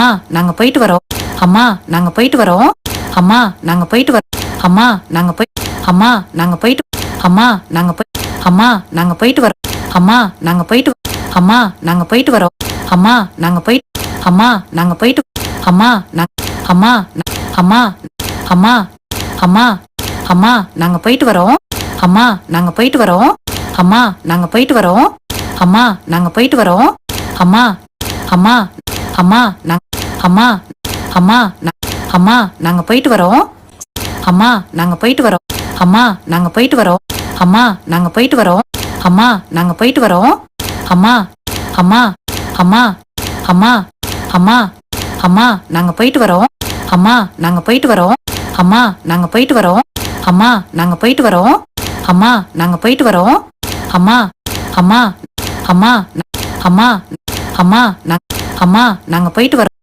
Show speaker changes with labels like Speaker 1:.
Speaker 1: அம்மா நாங்க போயிட்டு வரோம். அம்மா நாங்க போயிட்டு வரோம். அம்மா நாங்க போயிட்டு வரோம். அம்மா நாங்க போய் அம்மா நாங்க போயிட்டு அம்மா நாங்க போய் அம்மா நாங்க போயிட்டு வரோம். அம்மா நாங்க போயிட்டு அம்மா நாங்க போயிட்டு வரோம். அம்மா நாங்க போயிட்டு அம்மா நாங்க போயிட்டு அம்மா அம்மா அம்மா அம்மா அம்மா அம்மா நாங்க போயிட்டு வரோம். அம்மா நாங்க போயிட்டு வரோம். அம்மா நாங்க போயிட்டு வரோம். அம்மா நாங்க போயிட்டு வரோம். அம்மா அம்மா அம்மா அம்மா அம்மா அம்மா நாங்க போயிட்டு வரோம். அம்மா நாங்க போயிட்டு வரோம். அம்மா நாங்க போயிட்டு வரோம். அம்மா நாங்க போயிட்டு வரோம். அம்மா நாங்க போயிட்டு வரோம். அம்மா அம்மா அம்மா அம்மா அம்மா அம்மா நாங்க போயிட்டு வரோம். அம்மா நாங்க போயிட்டு வரோம். அம்மா நாங்க போயிட்டு வரோம். அம்மா நாங்க போயிட்டு வரோம். அம்மா நாங்க போயிட்டு வரோம். அம்மா அம்மா அம்மா அம்மா அம்மா அம்மா நாங்க போயிட்டு வரோம்.